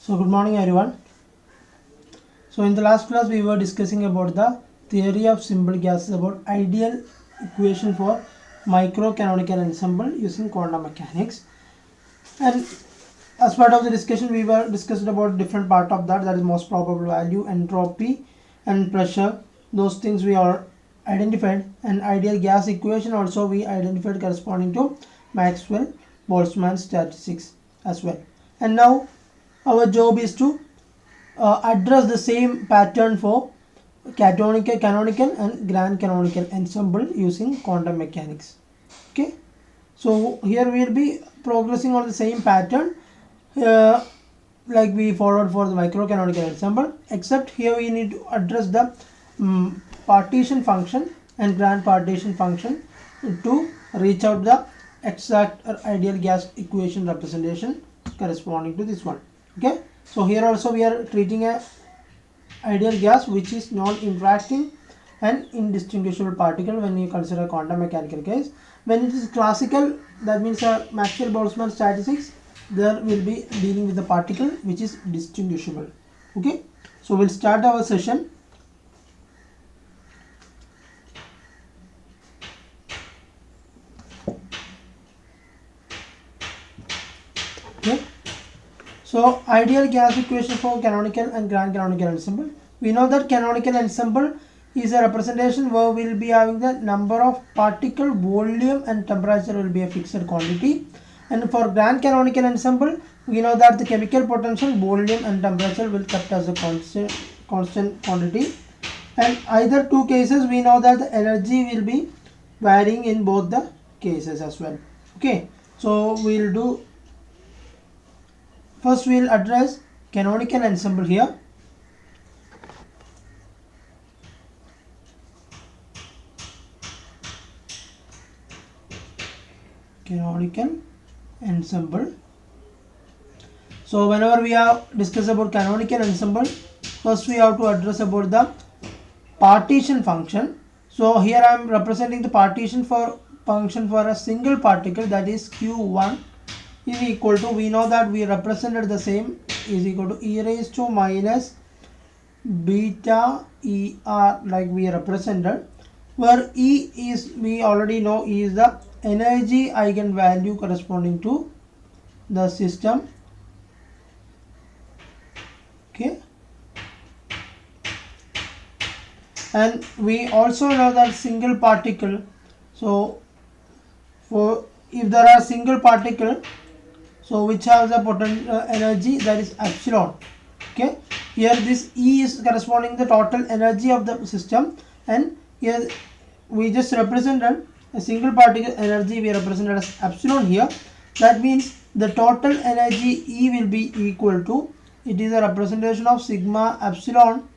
So good morning everyone. So in the last class we were discussing about the theory of simple gases, about ideal equation for microcanonical ensemble using quantum mechanics. And as part of the discussion we were discussed about different part of that, that is most probable value, entropy and pressure. Those things we are identified, and ideal gas equation also we identified corresponding to Maxwell Boltzmann statistics as well. And now our job is to address the same pattern for canonical and grand canonical ensemble using quantum mechanics. Okay, so here we will be progressing on the same pattern like we followed for the microcanonical ensemble, except here we need to address the partition function and grand partition function to reach out the exact or ideal gas equation representation corresponding to this one. Okay, so here also we are treating a ideal gas which is non-interacting and indistinguishable particle when you consider quantum mechanical case. When it is classical, that means Maxwell Boltzmann statistics, there will be dealing with the particle which is distinguishable. Okay, so we'll start our session. Okay, so ideal gas equation for canonical and grand canonical ensemble. We know that canonical ensemble is a representation where we will be having the number of particle, volume and temperature will be a fixed quantity. And for grand canonical ensemble, we know that the chemical potential, volume and temperature will kept as a constant quantity. And either two cases we know that the energy will be varying in both the cases as well. Okay, so we'll do, first we'll address canonical ensemble here. Canonical ensemble. So whenever we are discuss about canonical ensemble, first we have to address about the partition function. So here I am representing the partition for function for a single particle, that is Q1 is equal to, we know that we represented the same, is equal to e raised to minus beta ER, like we represented, where E is, we already know, E is the energy eigenvalue corresponding to the system. Okay, and we also know that single particle, so for if there are single particle, so which has a potential energy, that is epsilon. Okay, here this E is corresponding to the total energy of the system, and here we just represented a single particle energy, we represented as epsilon here. That means the total energy E will be equal to, it is a representation of sigma epsilon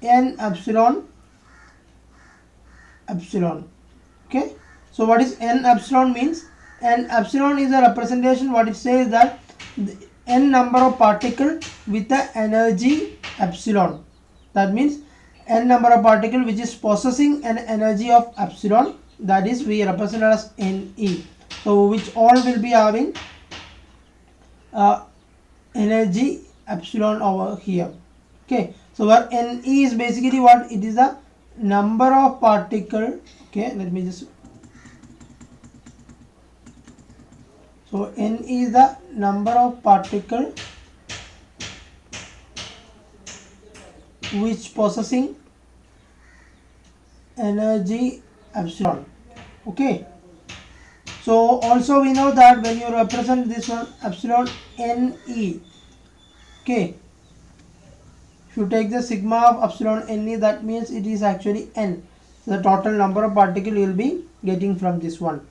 n epsilon epsilon. Okay, so what is n epsilon means? N epsilon is a representation, what it says that the n number of particle with the energy epsilon, that means n number of particle which is possessing an energy of epsilon, that is we represent as Ne. So which all will be having energy epsilon over here. Okay, so where Ne is basically what, it is the number of particle. Okay, let me just, so N is the number of particle which possessing energy epsilon. Okay, so also we know that when you represent this one epsilon Ne, okay, if you take the sigma of epsilon Ne, that means it is actually n, the total number of particle you will be getting from this one.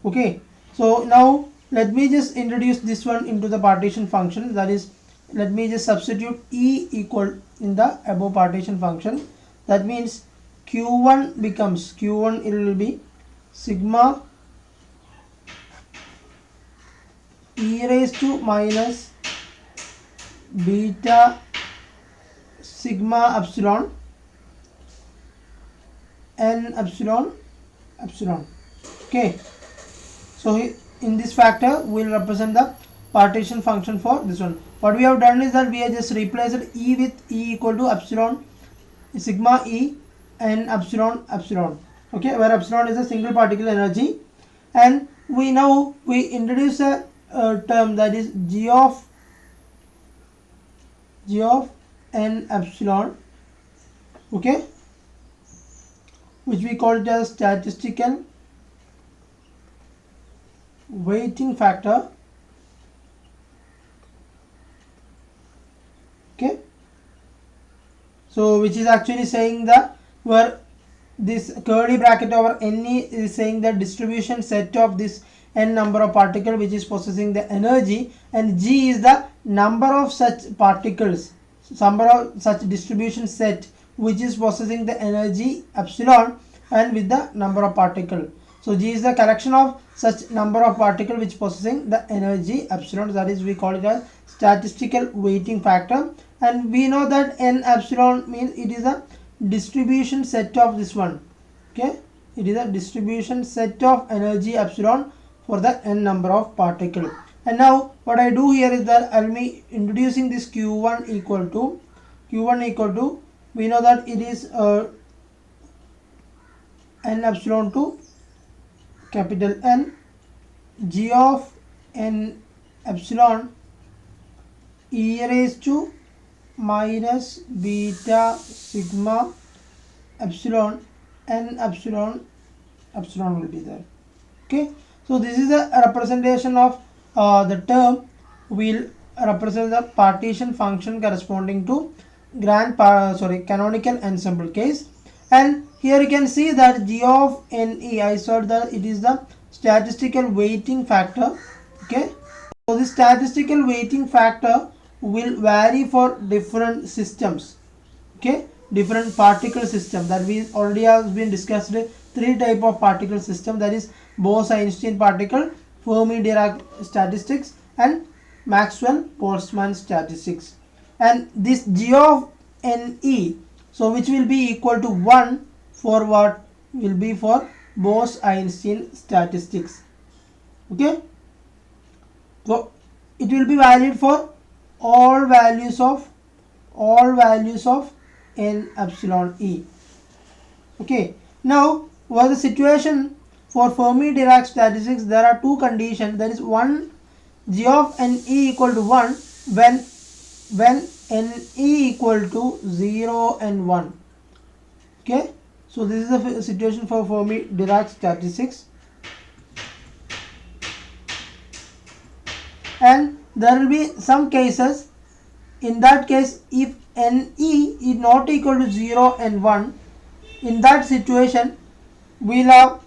Okay, so now let me just introduce this one into the partition function, that is, let me just substitute E equal in the above partition function. That means Q1 becomes, Q1 it will be sigma e raised to minus beta sigma epsilon n epsilon epsilon. Okay, so in this factor we will represent the partition function for this one. What we have done is that we have just replaced E with E equal to epsilon sigma E and epsilon epsilon. Okay, where epsilon is a single particle energy, and we introduce a term that is G of n epsilon, okay, which we call it as statistical weighting factor. Okay, so which is actually saying that where this curly bracket over Ne is saying the distribution set of this n number of particles which is possessing the energy, and G is the number of such particles, number of such distribution set which is possessing the energy epsilon and with the number of particles. So G is the collection of such number of particles which possessing the energy epsilon, that is we call it as statistical weighting factor. And we know that n epsilon means it is a distribution set of this one. Okay, it is a distribution set of energy epsilon for the n number of particles. And now what I do here is that I'll be introducing this q1 equal to we know that it is n epsilon to capital N G of n epsilon e raised to minus beta sigma epsilon n epsilon will be there. Okay, so this is a representation of the term will represent the partition function corresponding to canonical ensemble case. And here you can see that G of Ne, I saw that it is the statistical weighting factor. Okay, so this statistical weighting factor will vary for different systems. Okay, different particle system that we already have been discussed. Three type of particle system, that is Bose-Einstein particle, Fermi-Dirac statistics, and Maxwell-Boltzmann statistics. And this G of Ne, so which will be equal to 1 for what will be for Bose-Einstein statistics. Okay, so it will be valid for all values of n epsilon E. Okay, now for the situation for Fermi-Dirac statistics, there are two conditions. There is one, G of Ne equal to 1 when Ne equal to 0 and 1. Okay, so this is the situation for Fermi-Dirac statistics. And there will be some cases, in that case if Ne is not equal to 0 and 1, in that situation we will have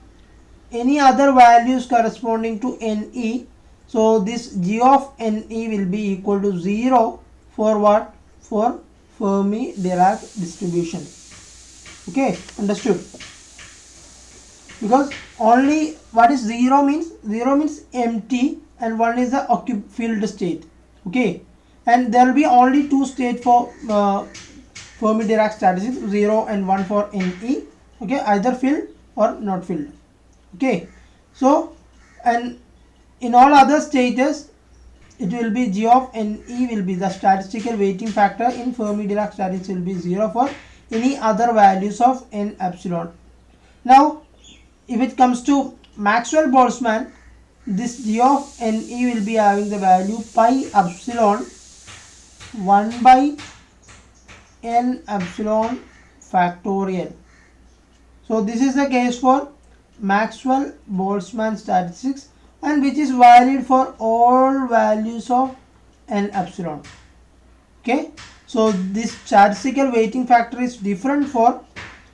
any other values corresponding to Ne. So this G of Ne will be equal to 0 for what? For Fermi-Dirac distribution. Okay, understood? Because only what is 0 means? 0 means empty and 1 is the filled state. Okay, and there will be only two states for Fermi-Dirac statistics, 0 and 1 for Ne. Okay, either filled or not filled. Okay, so and in all other states it will be G of Ne will be the statistical weighting factor in Fermi-Dirac statistics will be 0 for any other values of n epsilon. Now if it comes to Maxwell-Boltzmann, this G of Ne will be having the value pi epsilon 1 by n epsilon factorial. So this is the case for Maxwell-Boltzmann statistics, and which is valid for all values of n epsilon. Okay, so this statistical weighting factor is different for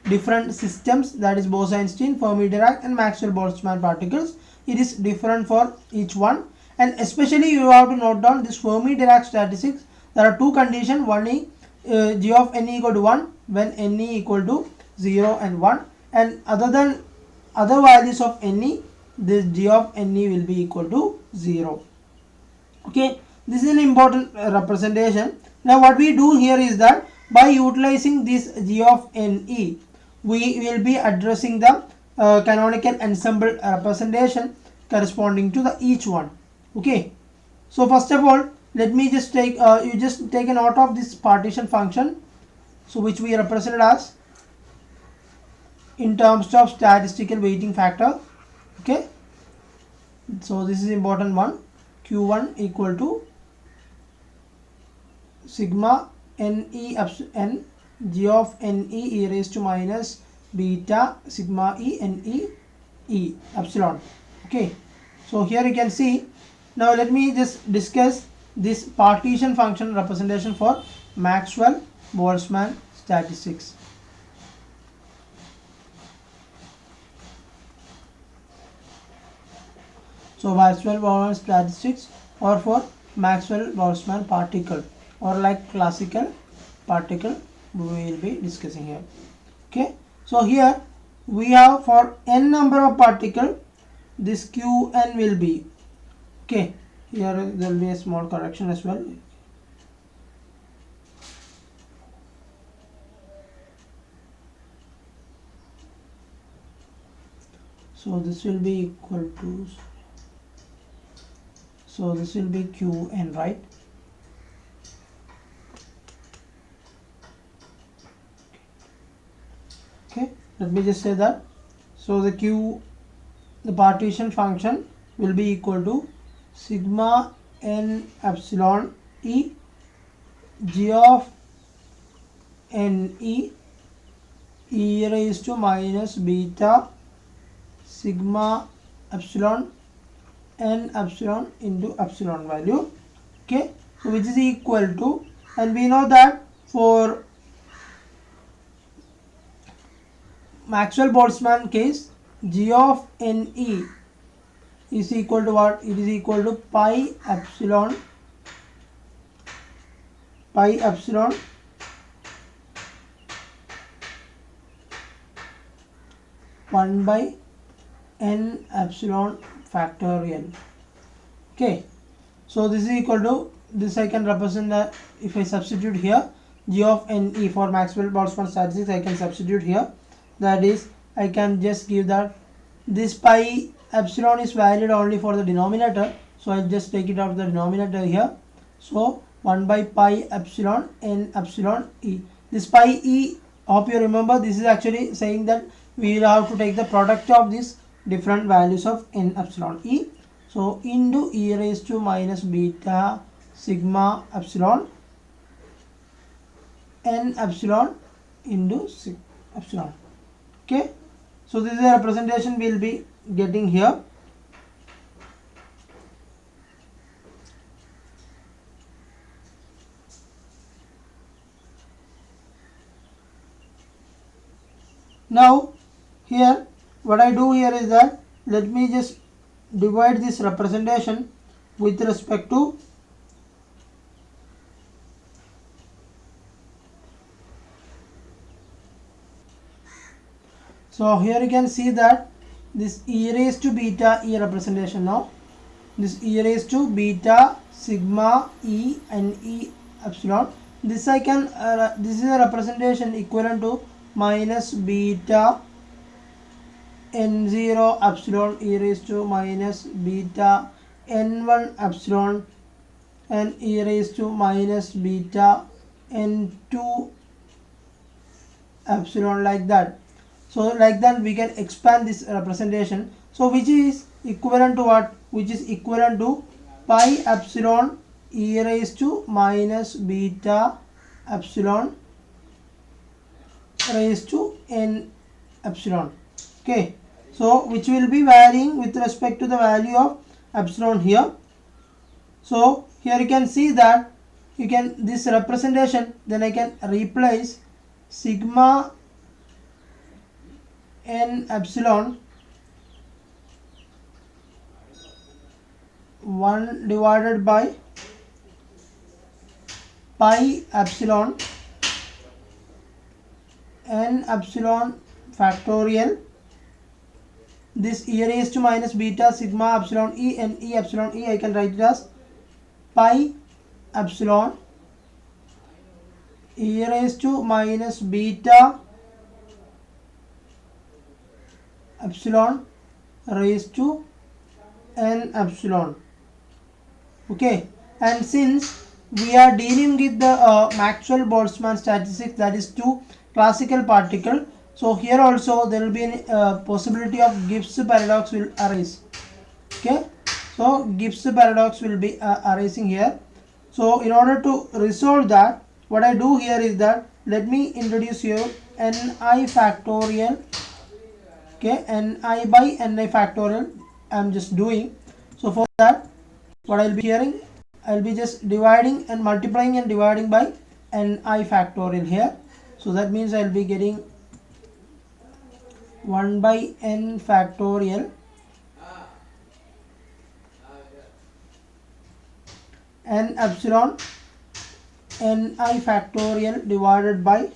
different systems, that is Bose-Einstein, Fermi-Dirac and Maxwell-Boltzmann particles. It is different for each one, and especially you have to note down this Fermi-Dirac statistics. There are two conditions. One is G of Ne equal to 1 when Ne equal to 0 and 1, and other values of Ne, this G of Ne will be equal to 0. Okay, this is an important representation. Now what we do here is that by utilizing this G of Ne, we will be addressing the canonical ensemble representation corresponding to the each one. Okay, So first of all, let me just take you just take a note of this partition function, so which we represented as in terms of statistical weighting factor. Okay, so this is important one. Q1 equal to sigma ne n g of ne e raised to minus beta sigma e ne e epsilon. Okay, so here you can see. Now let me just discuss this partition function representation for Maxwell-Boltzmann statistics. So Maxwell-Boltzmann statistics or for Maxwell-Boltzmann particle or like classical particle we will be discussing here. Okay, so here we have for n number of particle, this Qn will be, okay, here there will be a small correction as well. So this will be equal to, so this will be Qn, right? Okay, let me just say that. So the partition function will be equal to sigma n epsilon e g of n e e raised to minus beta sigma epsilon n epsilon into epsilon value. Okay, so which is equal to, and we know that for Maxwell-Boltzmann case, g of ne is equal to what? It is equal to pi epsilon 1 by n epsilon factorial. Okay, so this is equal to this. I can represent that if I substitute here g of ne for Maxwell-Boltzmann statistics, I can substitute here. That is, I can just give that this pi epsilon is valid only for the denominator, so I just take it out of the denominator here. So 1 by pi epsilon n epsilon e. This pi e, hope you remember, this is actually saying that we will have to take the product of these different values of n epsilon e. So into e raised to minus beta sigma epsilon n epsilon into epsilon. Okay, so this is a representation we will be getting here. Now here what I do here is that let me just divide this representation with respect to so here you can see that this e raised to beta e representation. Now this e raised to beta sigma e and e epsilon, this I can this is a representation equivalent to minus beta n0 epsilon e raised to minus beta n1 epsilon and e raised to minus beta n2 epsilon, like that. So like that we can expand this representation. So which is equivalent to what? Which is equivalent to pi epsilon e raised to minus beta epsilon raised to n epsilon. Okay, so which will be varying with respect to the value of epsilon here. So here you can see that you can this representation, then I can replace sigma n epsilon 1 divided by pi epsilon n epsilon factorial, this e raised to minus beta sigma epsilon e and e epsilon e, I can write it as pi epsilon e raised to minus beta epsilon raised to n epsilon Okay, and since we are dealing with the Maxwell-Boltzmann statistics, that is two classical particle, so here also there will be a possibility of Gibbs paradox will arise. Okay, so Gibbs paradox will be arising here. So in order to resolve that, what I do here is that let me introduce you Ni factorial. Okay, Ni by Ni factorial I am just doing. So for that, what I'll be hearing, I'll be just dividing and multiplying and dividing by Ni factorial here. So that means I'll be getting 1 by n factorial n epsilon Ni factorial divided by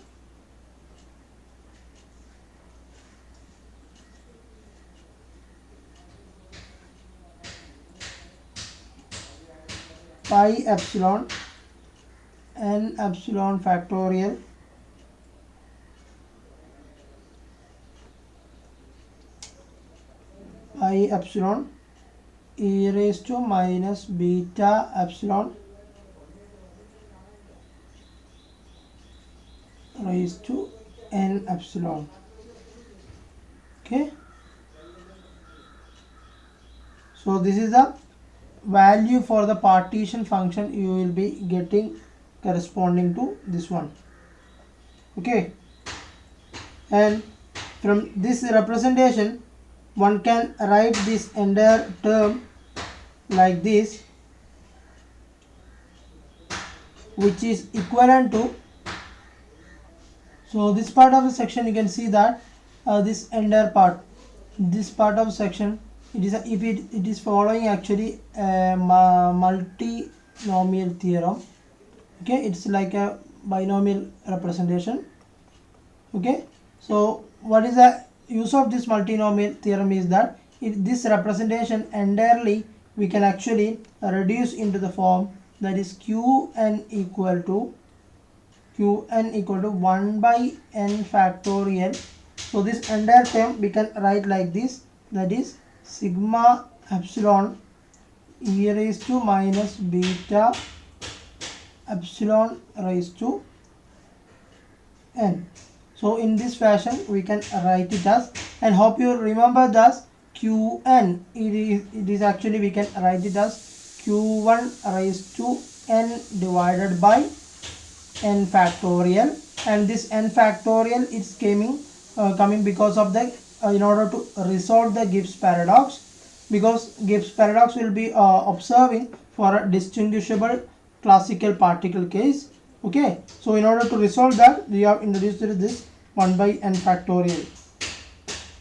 pi epsilon n epsilon factorial pi epsilon e raised to minus beta epsilon raised to n epsilon. Okay, so this is the value for the partition function you will be getting corresponding to this one. Okay, and from this representation one can write this entire term like this, which is equivalent to, so this part of the section you can see that this entire part, this part of section, it is if it is following actually a multinomial theorem. Okay, it's like a binomial representation. Okay, so what is the use of this multinomial theorem is that this representation entirely we can actually reduce into the form that is Qn equal to 1 by n factorial. So this entire term we can write like this, that is sigma epsilon e raised to minus beta epsilon raised to n. So in this fashion we can write it as, and hope you remember thus Qn, it is actually we can write it as Q1 raised to n divided by n factorial, and this n factorial is coming because of the in order to resolve the Gibbs paradox, because Gibbs paradox will be observing for a distinguishable classical particle case. Okay, so in order to resolve that we have introduced this 1 by n factorial,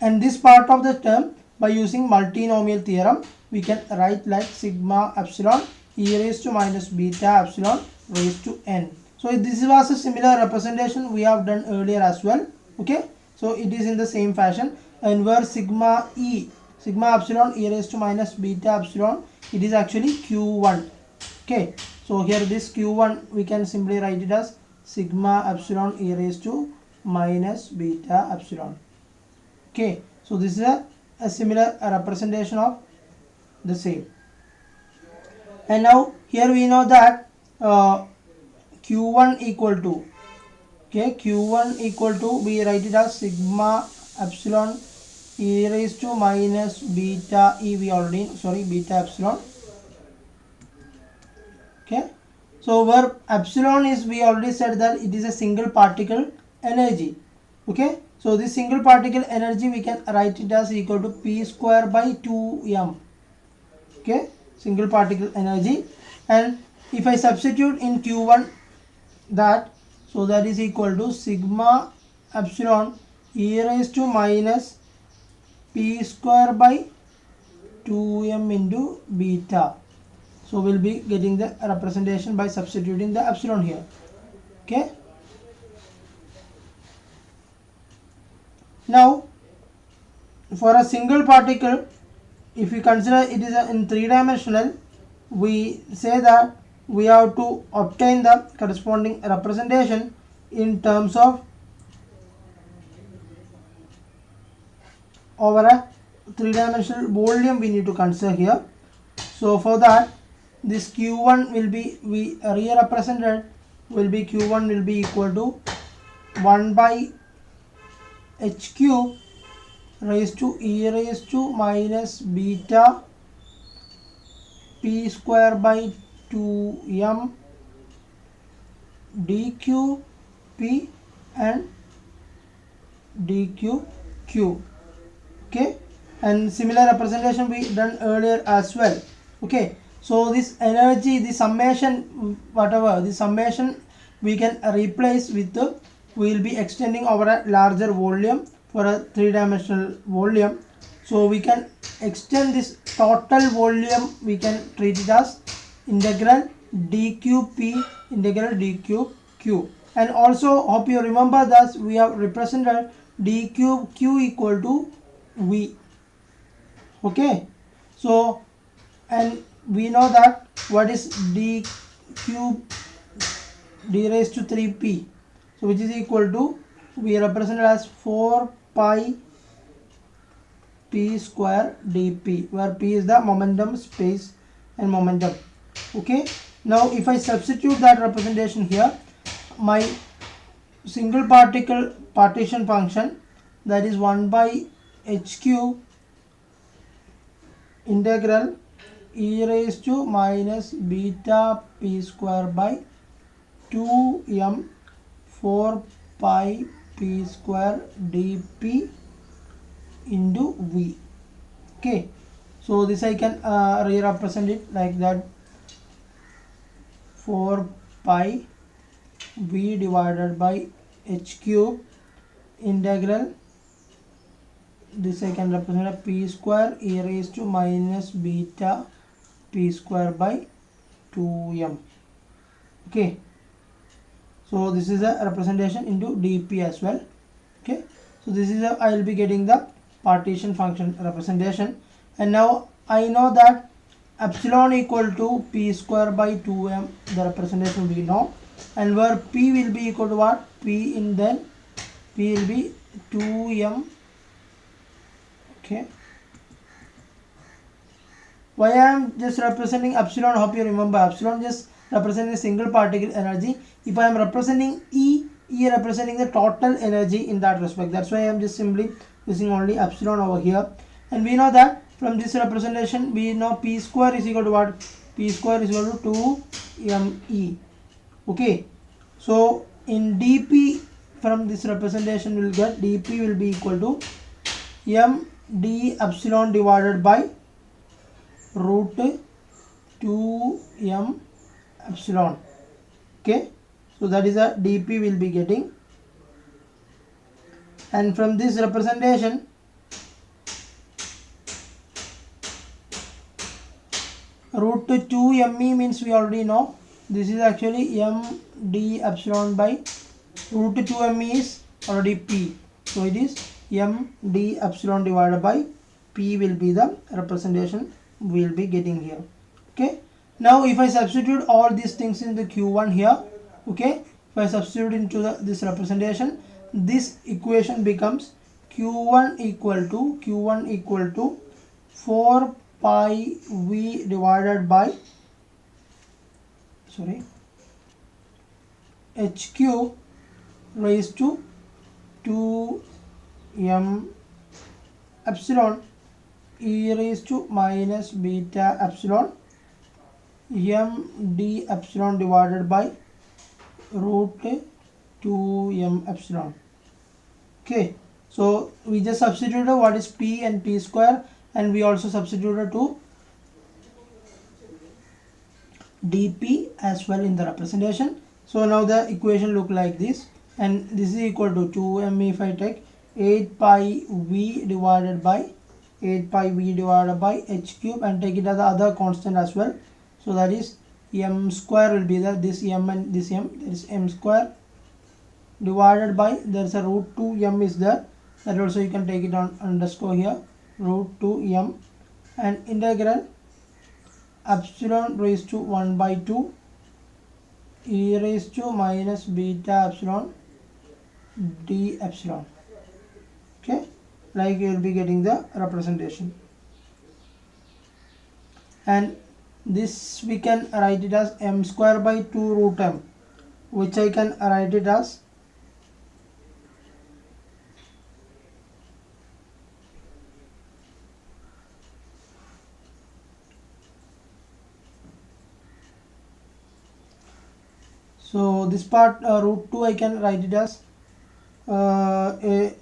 and this part of the term by using multinomial theorem we can write like sigma epsilon e raised to minus beta epsilon raised to n. So this was a similar representation we have done earlier as well. Okay, so it is in the same fashion, and where sigma epsilon e raised to minus beta epsilon, it is actually Q1. Okay, so here this Q1 we can simply write it as sigma epsilon e raised to minus beta epsilon. Okay, so this is a similar representation of the same. And now here we know that Q1 equal to, okay, Q1 equal to, we write it as sigma epsilon e raised to minus beta beta epsilon. Okay, so where epsilon is, we already said that it is a single particle energy. Okay, so this single particle energy we can write it as equal to p square by 2m. Okay, single particle energy, and if I substitute in Q1 that, so that is equal to sigma epsilon e raised to minus p square by 2m into beta. So we'll be getting the representation by substituting the epsilon here. Okay, now for a single particle, if we consider it is in three-dimensional, we say that we have to obtain the corresponding representation in terms of over a three-dimensional volume we need to consider here. So for that this q1 will be represented will be q1 will be equal to 1 by h cube raised to e raised to minus beta p square by 2m dq p and dq q. Okay, and similar representation we done earlier as well. Okay, so this energy, the summation, whatever the summation we can replace with the, we will be extending over a larger volume for a three-dimensional volume. So we can extend this total volume, we can treat it as integral dqp integral dqq. And also hope you remember that we have represented dq q equal to v. Okay, so and we know that what is d cube d raised to 3p, so which is equal to, we represent it as 4 pi p square dp, where p is the momentum, space and momentum. Okay, now if I substitute that representation here, my single particle partition function, that is 1 by h cube integral e raised to minus beta p square by 2m 4 pi p square dp into v. Okay, so this I can re-represent it like that, 4 pi v divided by h cube integral, this I can represent a p square e raised to minus beta p square by 2m. Okay, so this is a representation into dp as well. Okay, so this is a, I will be getting the partition function representation. And now I know that epsilon equal to p square by 2m, the representation we know, and where p will be equal to what, p in, then p will be 2m. Okay, why I am just representing epsilon, hope you remember epsilon just representing single particle energy. If I am representing e representing the total energy in that respect, that's why I am just simply using only epsilon over here. And we know that from this representation we know p square is equal to what, p square is equal to 2me. Okay, so in dp, from this representation we will get dp will be equal to m d epsilon divided by root 2m epsilon. Okay, so that is a dp will be getting. And from this representation root 2me means we already know this is actually m d epsilon by root 2me is already p, so it is m d epsilon divided by p will be the representation we will be getting here. Okay, now if I substitute all these things in the q1 here, okay, if I substitute into this representation, this equation becomes q1 equal to 4 pi v divided by h cube raised to 2m epsilon e raised to minus beta epsilon m d epsilon divided by root 2m epsilon. Okay, so we just substituted what is p and p square, and we also substituted to dp as well in the representation. So now the equation look like this, and this is equal to 2m if I take 8 pi v divided by h cube and take it as the other constant as well. So that is m square will be there, this m and this m, that is m square divided by, there is a root 2m is there, that also you can take it on underscore here, root 2m, and integral epsilon raised to 1 by 2 e raised to minus beta epsilon d epsilon. Okay, like you will be getting the representation. And this we can write it as m square by 2 root m, which I can write it as so this part root 2 I can write it as a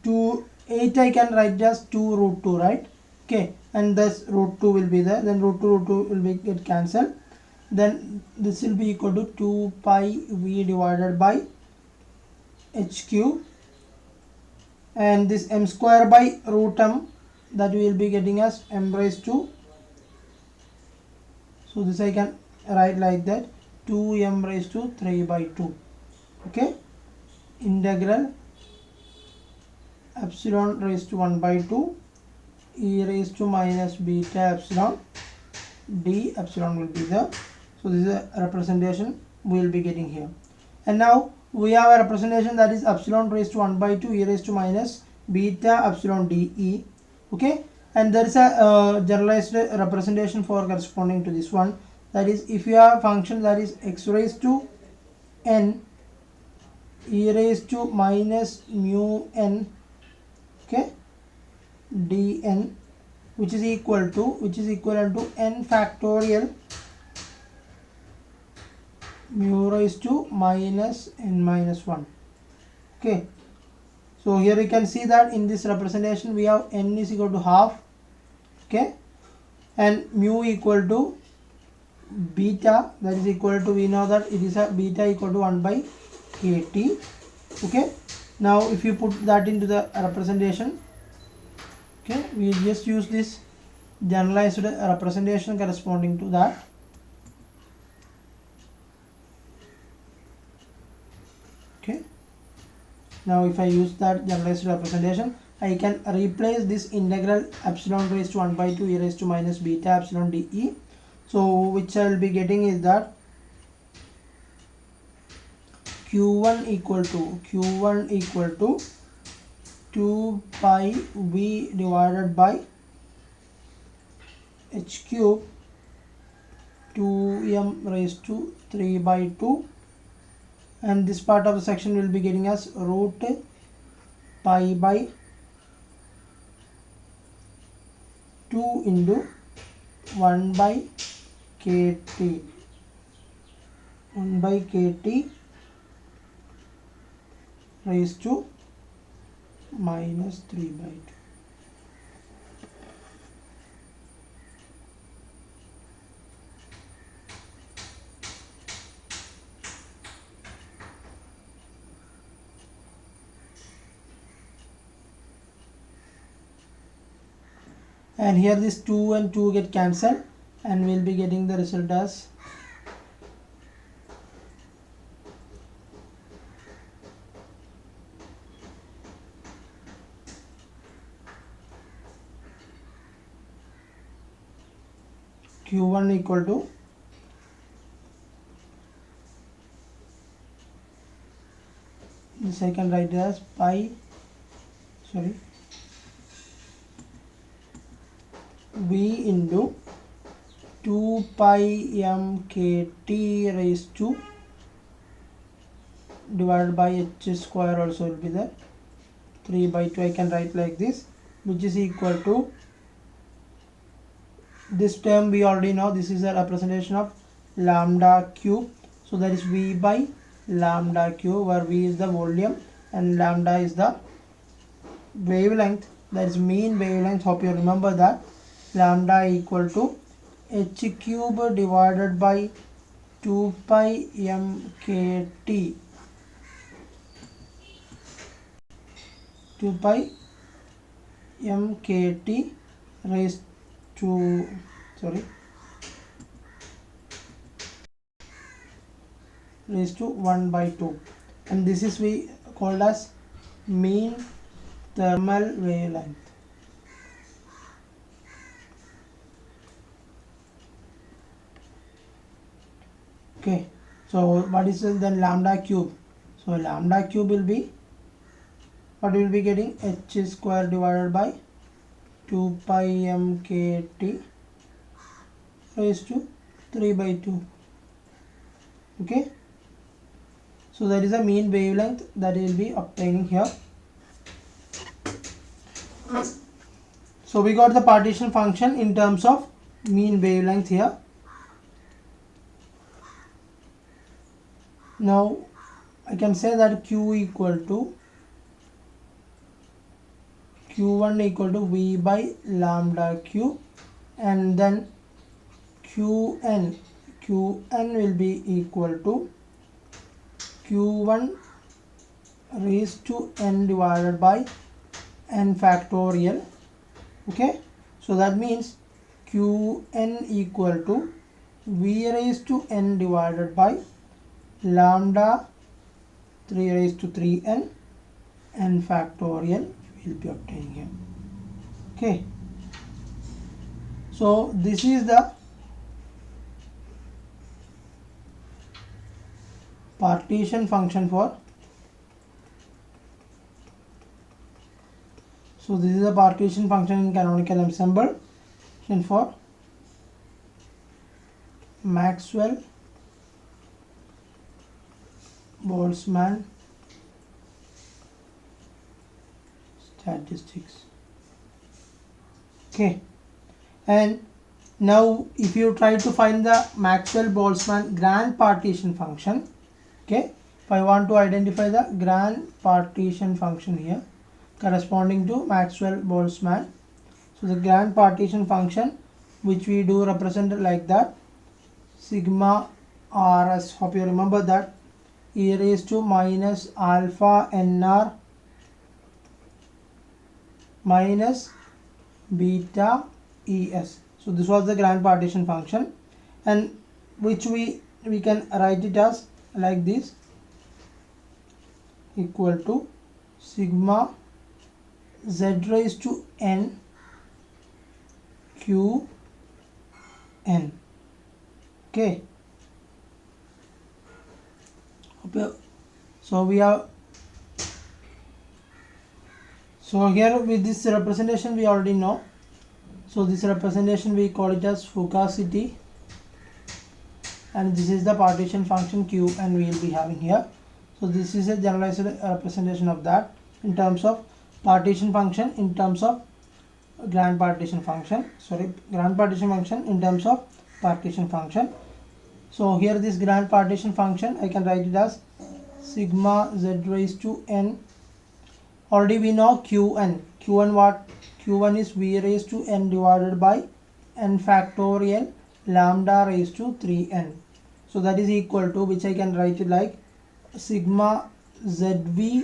2 8 I can write it as 2 root 2, right? Okay, and thus root 2 will be there, then root 2 will be get cancelled, then this will be equal to 2 pi v divided by h cube, and this m square by root m, that we will be getting as m raised to, so this I can write like that, 2m raised to 3 by 2. Okay, integral epsilon raised to 1 by 2 e raised to minus beta epsilon d epsilon will be there. So this is a representation we will be getting here. And now we have a representation that is epsilon raised to 1 by 2 e raised to minus beta epsilon de. Okay, and there is a generalized representation for corresponding to this one, that is if you have a function that is x raised to n e raised to minus mu n, okay, dn, which is equivalent to n factorial mu raised to minus n minus 1. Okay, so here you can see that in this representation we have n is equal to half, okay, and mu equal to beta, that is equal to, we know that it is a beta equal to 1 by kt. Okay, now if you put that into the representation, okay, we just use this generalized representation corresponding to that. Okay, now if I use that generalized representation, I can replace this integral epsilon raised to 1 by 2 e raised to minus beta epsilon de. So which I will be getting is that q1 equal to 2 pi v divided by h cube 2m raised to 3 by 2, and this part of the section will be getting as root pi by 2 into 1 by kt raised to minus 3 by 2. And here this 2 and 2 get cancelled, and we'll be getting the result as q1 equal to this, I can write it as v into 2 pi m kt raised to divided by h square also will be there, 3 by 2 I can write like this, which is equal to this term we already know, this is a representation of lambda cube, so that is v by lambda cube, where v is the volume and lambda is the wavelength, that is mean wavelength. Hope you remember that. Lambda equal to h cube divided by 2 pi m kt, 2 pi m kt raised to raised to 1 by 2, and this is we called as mean thermal wavelength. Okay, so what is then lambda cube? So lambda cube will be, what we will be getting, h square divided by 2 pi m kt raised to 3 by 2. Okay, so that is the mean wavelength that we will be obtaining here. So we got the partition function in terms of mean wavelength here. Now I can say that Q equal to Q1 equal to V by lambda cube, and then Qn will be equal to Q1 raised to n divided by n factorial. Okay, so that means Qn equal to V raised to n divided by lambda 3 raised to 3n n factorial will be obtained here. Okay, so this is the partition function for, so this is a partition function in canonical ensemble and for Maxwell Boltzmann statistics. Okay, and now if you try to find the Maxwell Boltzmann grand partition function, okay, if I want to identify the grand partition function here corresponding to Maxwell Boltzmann, so the grand partition function which we do represent like that, sigma rs, hope you remember that, e raised to minus alpha nr minus beta es. So this was the grand partition function, and which we can write it as like this, equal to sigma z raised to n q n. Okay, so we have, so here with this representation we already know, so this representation we call it as fugacity, and this is the partition function q and we will be having here. So this is a generalized representation of that in terms of partition function, in terms of grand partition function, grand partition function in terms of partition function. So here this grand partition function I can write it as sigma z raised to n, already we know qn what, q1 is v raised to n divided by n factorial lambda raised to 3n, so that is equal to, which I can write it like sigma zv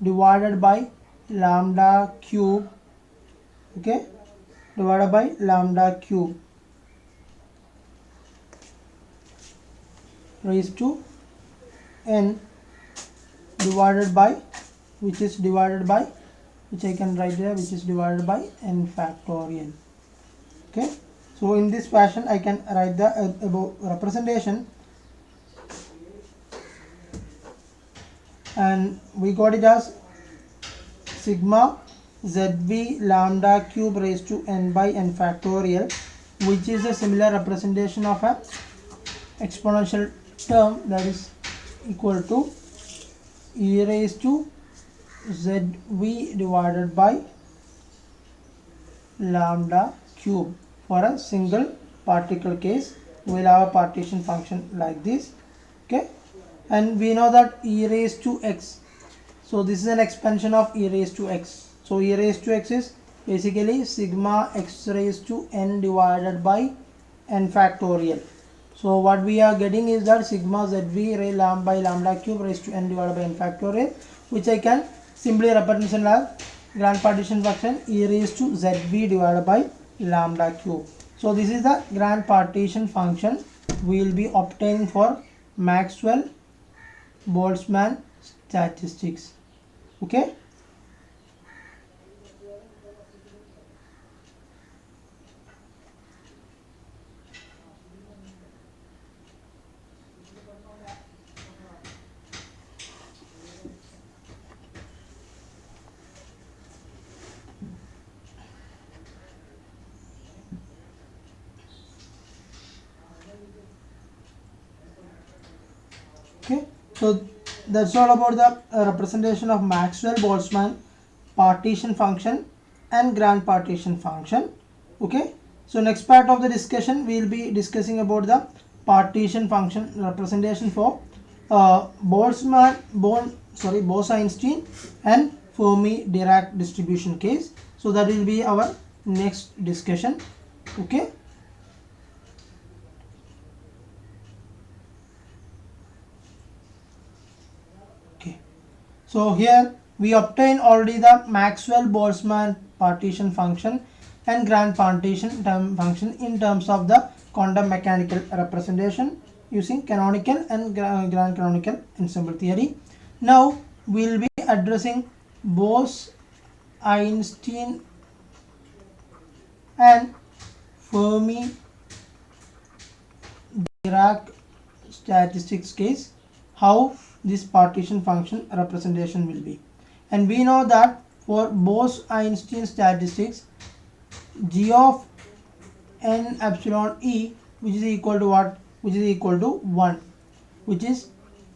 divided by lambda cube, okay, divided by lambda cube raised to n divided by, which is divided by, which I can write there, which is divided by n factorial. Okay, so in this fashion I can write the above representation, and we got it as sigma zv lambda cube raised to n by n factorial, which is a similar representation of a exponential term, that is equal to e raised to zv divided by lambda cube. For a single particle case we will have a partition function like this. Okay, and we know that e raised to x, so this is an expansion of e raised to x, so e raised to x is basically sigma x raised to n divided by n factorial. So what we are getting is that sigma zv by lambda cube raised to n divided by n factorial, which I can simply represent as grand partition function e raised to zv divided by lambda cube. So this is the grand partition function we will be obtaining for Maxwell Boltzmann statistics. Okay, Okay, so that's all about the representation of Maxwell-Boltzmann partition function and grand partition function. Okay, so next part of the discussion we will be discussing about the partition function representation for Bose-Einstein and Fermi-Dirac distribution case. So that will be our next discussion. Okay. So here we obtain already the Maxwell-Boltzmann partition function and grand partition function in terms of the quantum mechanical representation using canonical and grand canonical ensemble theory. Now we will be addressing Bose-Einstein and Fermi-Dirac statistics case, how this partition function representation will be. And we know that for Bose-Einstein statistics, g of n epsilon e, which is equal to what? Which is equal to 1, which is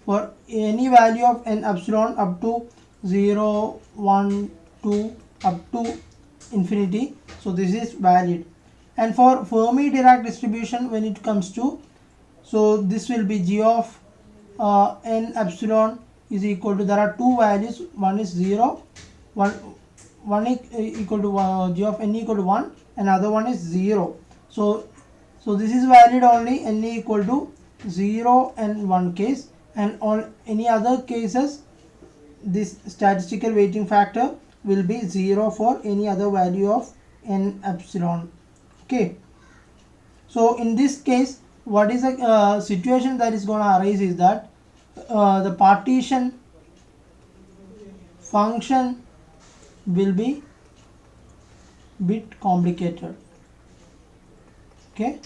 for any value of n epsilon up to 0, 1, 2, up to infinity. So this is valid. And for Fermi-Dirac distribution, when it comes to, so this will be g of n epsilon is equal to, there are two values, one is 0, one equal to g of n equal to 1, and other one is 0. So this is valid only n equal to 0 and 1 case, and on any other cases this statistical weighting factor will be 0 for any other value of n epsilon. Okay, so in this case what is a situation that is going to arise is that the partition function will be bit complicated. Okay,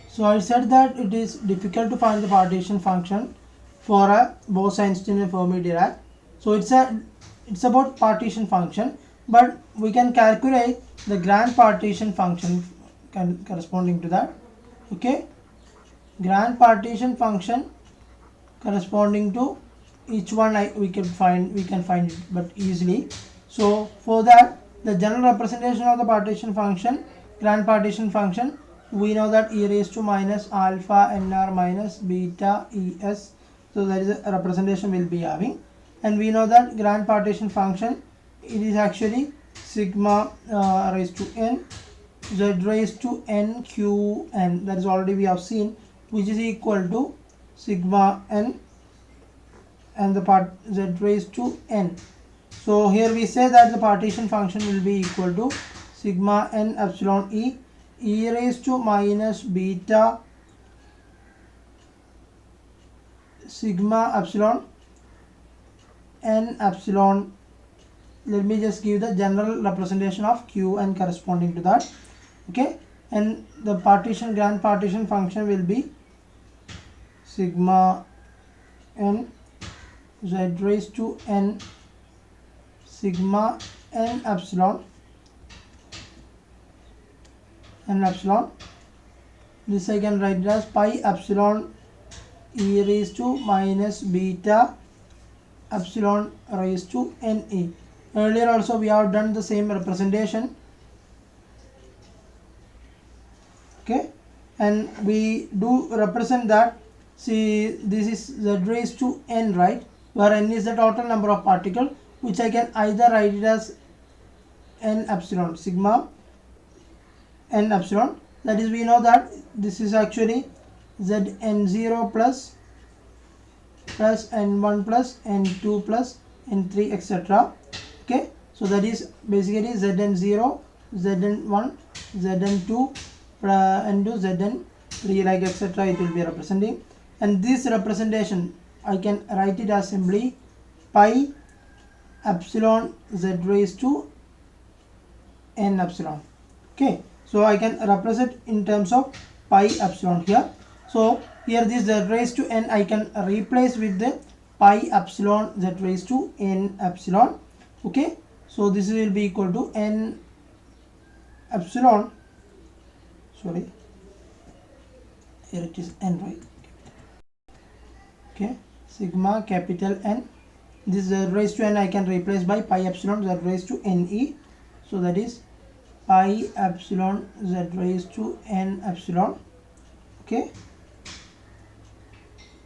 so I said that it is difficult to find the partition function for a Bose-Einstein and Fermi-Dirac. So it's about partition function, but we can calculate the grand partition function corresponding to that. Okay, grand partition function corresponding to each one we can find it but easily. So for that, the general representation of the partition function, grand partition function, we know that e raised to minus alpha nr minus beta es. So that is a representation we'll be having, and we know that grand partition function, it is actually sigma raised to n z raised to n q n, that is already we have seen, which is equal to sigma n and the part z raised to n. So here we say that the partition function will be equal to sigma n epsilon e raised to minus beta sigma epsilon n epsilon. Let me just give the general representation of q and corresponding to that. Okay, and the grand partition function will be sigma n z raised to n sigma n epsilon this I can write it as pi epsilon e raised to minus beta epsilon raised to ne. Earlier also we have done the same representation. Okay, and we do represent that, see, this is z raised to n, right, where n is the total number of particles, which I can either write it as n epsilon, sigma n epsilon, that is we know that this is actually zn0 plus n1 plus n2 plus n3 etc. Okay, so that is basically zn0, zn1, zn2, n2, zn3, like etc. it will be representing, and this representation I can write it as simply pi epsilon z raised to n epsilon. Okay, so I can represent in terms of pi epsilon here. So here this z raised to n I can replace with the pi epsilon z raised to n epsilon. Okay, so this will be equal to n epsilon sorry, here it is n, right? Okay, sigma capital N. This z raised to n I can replace by pi epsilon z raised to ne. So that is pi epsilon z raised to n epsilon. Okay,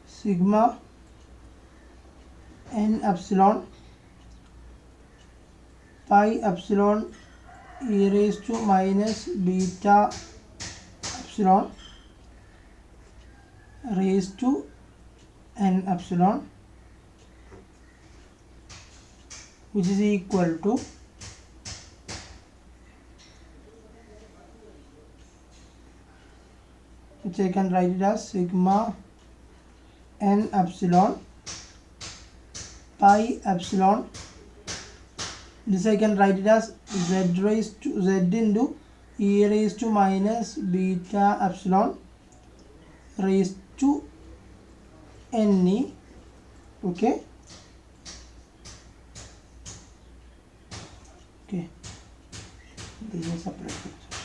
sigma n epsilon pi epsilon e raised to minus beta epsilon raised to n epsilon, which is equal to which I can write it as sigma n epsilon pi epsilon. This I can write it as z raised to z into e raised to minus beta epsilon raised to ne. Okay, okay, this is separate picture.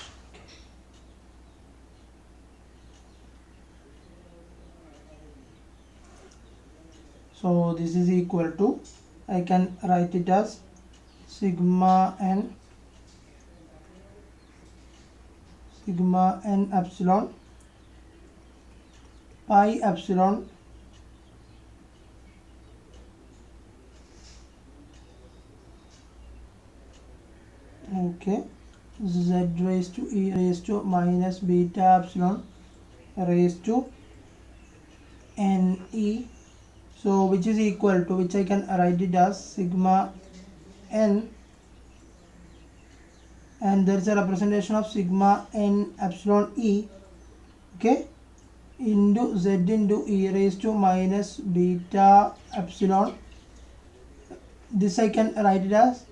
So this is equal to, I can write it as sigma n epsilon pi epsilon okay z raised to e raised to minus beta epsilon raised to ne. So which is equal to, which I can write it as sigma n, and there is a representation of sigma n epsilon e, okay, into z into e raised to minus beta epsilon. This I can write it as,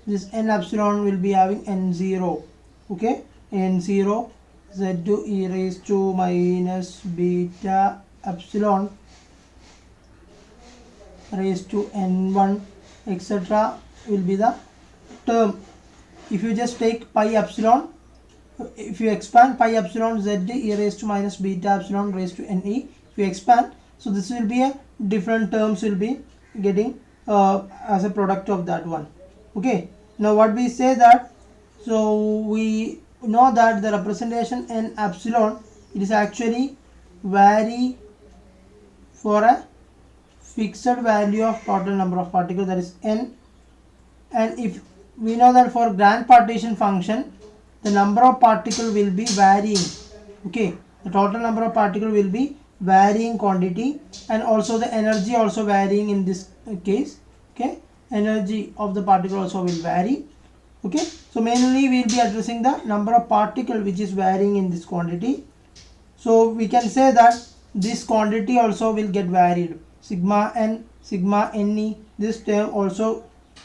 this n epsilon will be having n0, okay, n0 z to e raised to minus beta epsilon raised to n1 etc. will be the term. If you just take pi epsilon, if you expand pi epsilon z e raised to minus beta epsilon raised to ne, if you expand, so this will be a different terms will be getting as a product of that one. Okay, now what we say that, so we know that the representation n epsilon, it is actually vary for a fixed value of total number of particles, that is n, and if we know that for grand partition function the number of particle will be varying, okay, the total number of particle will be varying quantity, and also the energy also varying in this case, okay, energy of the particle also will vary, okay. So mainly we will be addressing the number of particle which is varying in this quantity. So we can say that this quantity also will get varied, sigma n, sigma ne, this term also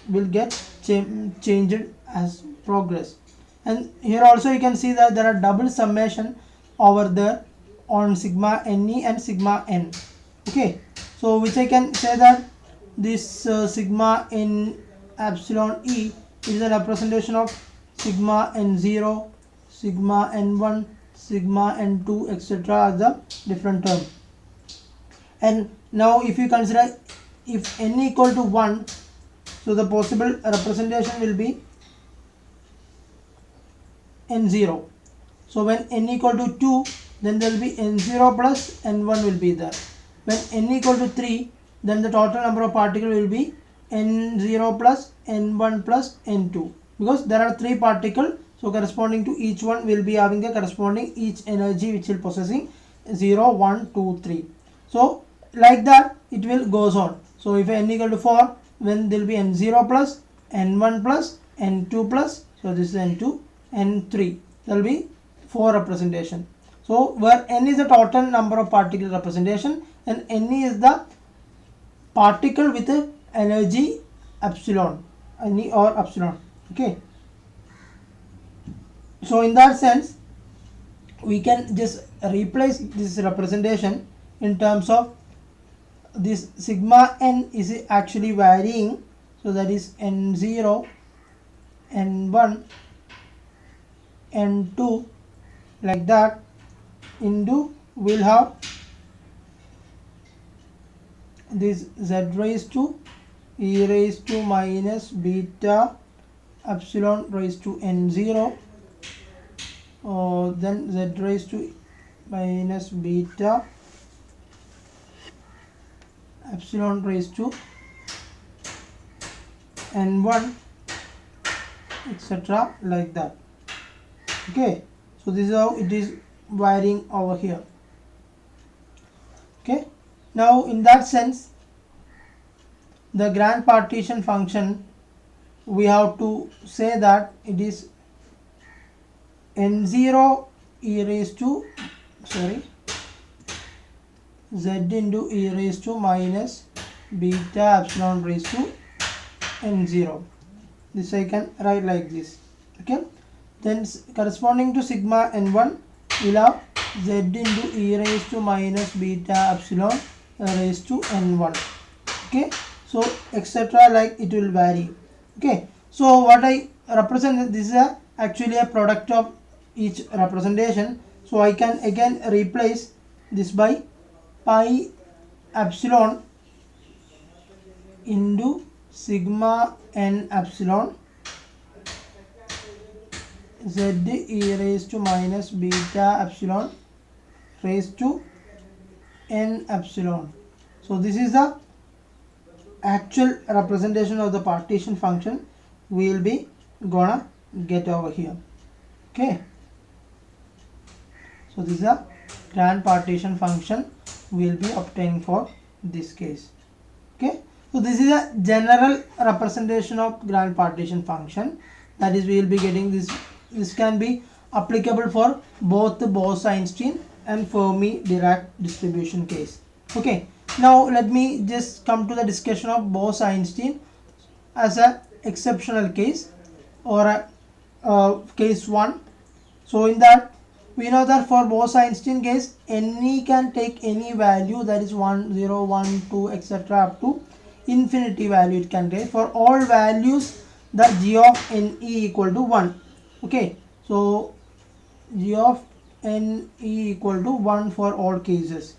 will get changed as progress. And here also you can see that there are double summation over there on sigma ne and sigma n, okay. So which I can say that this sigma n epsilon e is a representation of sigma n0, sigma n1, sigma n2 etc. as the different term. And now if you consider if n equal to 1, so the possible representation will be n0. So when n equal to 2, then there will be n0 plus n1 will be there. When n equal to 3, then the total number of particles will be n0 plus n1 plus n2, because there are 3 particles, so corresponding to each one will be having a corresponding each energy which will possessing 0, 1, 2, 3. So like that it will goes on. So if n equal to 4, then there will be n0 plus n1 plus n2 plus, so this is n2, n3, there will be 4 representation. So where n is the total number of particle representation and ne is the particle with a energy epsilon, ne or epsilon, okay. So in that sense we can just replace this representation in terms of this sigma n is actually varying, so that is n0, n1, n2, like that, into we'll have this z raised to e raised to minus beta epsilon raised to n0, then z raised to minus beta epsilon raised to n1, etc., like that. Okay, so this is how it is varying over here. Okay, now in that sense, the grand partition function, we have to say that it is n0 e raised to z into e raised to minus beta epsilon raised to n0. This I can write like this. Okay, then corresponding to sigma n1, we'll have z into e raised to minus beta epsilon raised to n1. Okay, so etc., like it will vary. Okay, so what I represent, this is actually a product of each representation, so I can again replace this by pi epsilon into sigma n epsilon z e raised to minus beta epsilon raised to n epsilon. So this is the actual representation of the partition function we will be gonna get over here. Okay, so this is a grand partition function we will be obtaining for this case. Okay, so this is a general representation of grand partition function, that is we will be getting this can be applicable for both the Bose-Einstein and Fermi-Dirac distribution case. Okay, now let me just come to the discussion of Bose-Einstein as a exceptional case, or a case 1. So in that, we know that for Bose-Einstein case, ne can take any value, that is 1, 0, 1, 2, etc., up to infinity value it can take. For all values, the g of ne equal to 1. Okay, so g of ne equal to 1 for all cases.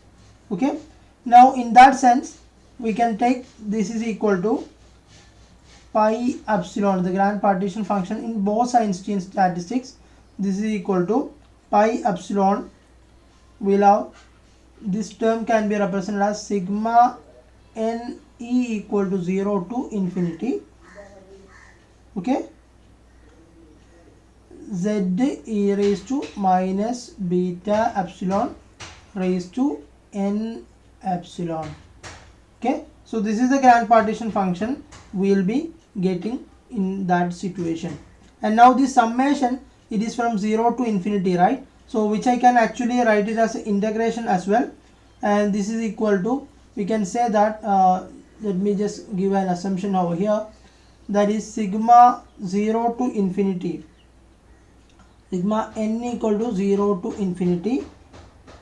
Okay, now in that sense, we can take this is equal to pi epsilon, the grand partition function in Bose-Einstein statistics. This is equal to pi epsilon. We'll have this term can be represented as sigma ne equal to 0 to infinity. Okay, z e raised to minus beta epsilon raised to n epsilon. Okay, so this is the grand partition function we will be getting in that situation. And now this summation, it is from 0 to infinity, right? So which I can actually write it as integration as well, and this is equal to, we can say that let me just give an assumption over here, that is sigma 0 to infinity, sigma n equal to 0 to infinity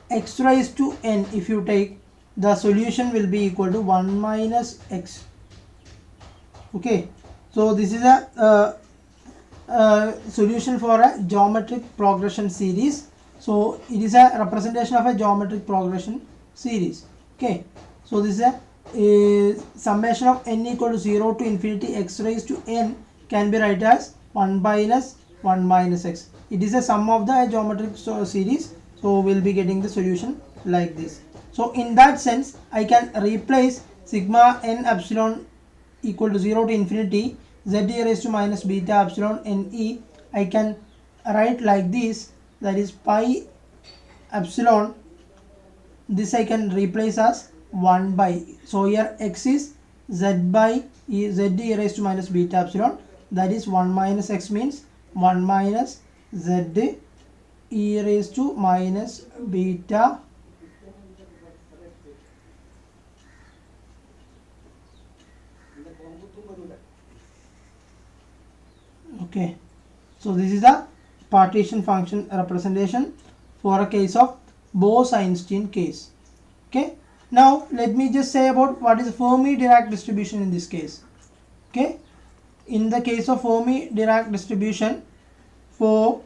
x raised to n. If you take, the solution will be equal to 1 minus x. Okay, so this is a solution for a geometric progression series. So it is a representation of a geometric progression series. Okay, so this is a summation of n equal to 0 to infinity x raised to n can be written as 1 minus 1 minus x. It is a sum of the geometric series, so we will be getting the solution like this. So in that sense, I can replace sigma n epsilon equal to 0 to infinity z e raised to minus beta epsilon ne. I can write like this, that is pi epsilon, this I can replace as 1 by, so here x is z by z e raised to minus beta epsilon, that is 1 minus x means 1 minus z e raised to minus beta okay. So this is the partition function representation for a case of Bose-Einstein case. Okay, now let me just say about what is Fermi-Dirac distribution in this case. Okay, in the case of Fermi-Dirac distribution, for